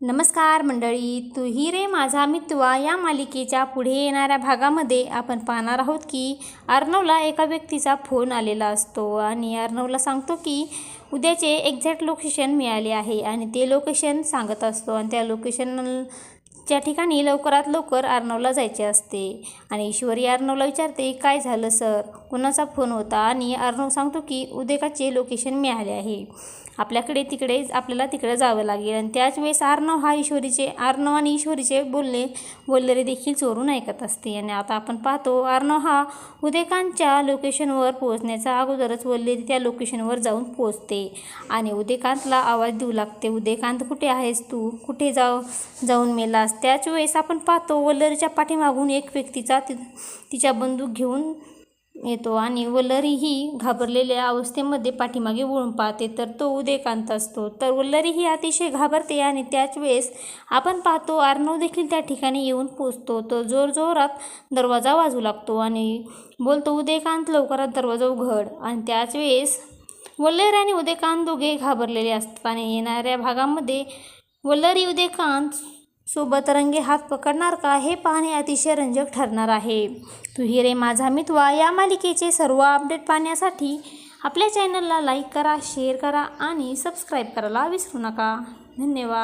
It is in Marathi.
नमस्कार मंडळी, तूही रे माझा मितवा या मालिकेच्या पुढे येणाऱ्या भागामध्ये आपण पाहणार आहोत की अर्णवला एका व्यक्तीचा फोन आलेला असतो आणि अर्णवला सांगतो की उद्याचे एक्झॅक्ट लोकेशन मिळाले आहे आणि ते लोकेशन सांगत असतो आणि त्या लोकेशनच्या ठिकाणी लवकरात लवकर अर्णवला जायचे असते आणि ईश्वरी अर्णवला विचारते, काय झालं सर, कोणाचा फोन होता? आणि अर्णव सांगतो की उद्याचे लोकेशन मिळाले आहे, आपल्याला तिकडे जावं लागेल. आणि त्याच वेळेस अर्णव आणि ईश्वरीचे बोललेले देखील चोरून ऐकत असते. आणि आता आपण पाहतो अर्णव हा उदयकांतच्या लोकेशनवर पोहोचण्याच्या अगोदरच वल्लरी त्या लोकेशनवर जाऊन पोहोचते आणि उदयकांतला आवाज देऊ लागते, उदयकांत कुठे आहेस तू, कुठे जाऊन मेलास? त्याच वेळेस आपण पाहतो वल्लरीच्या पाठीमागून एक व्यक्तीचा तिच्या बंदूक घेऊन येतो आणि वल्लरी ही घाबरलेल्या अवस्थेमध्ये पाठीमागे वळून पाहते, तर तो उदयकांत असतो. तर वल्लरी ही अतिशय घाबरते आणि त्याच वेळेस आपण पाहतो अर्णव देखील त्या ठिकाणी येऊन पोचतो. तो जोरजोरात दरवाजा वाजवू लागतो आणि बोलतो, उदयकांत लवकरात दरवाजा उघड. आणि त्याच वेळेस वल्लरी आणि उदयकांत दोघे घाबरलेले असतात आणि येणाऱ्या भागामध्ये वल्लरी उदयकांत सोबत रंगे हात पकडणार का हे पाहणे अतिशय रंजक ठरणार आहे. तूही रे माझा मितवा या मालिकेचे सर्व अपडेट पाहण्यासाठी आपल्या चॅनलला लाईक करा, शेअर करा आणि सबस्क्राईब करायला विसरू नका. धन्यवाद.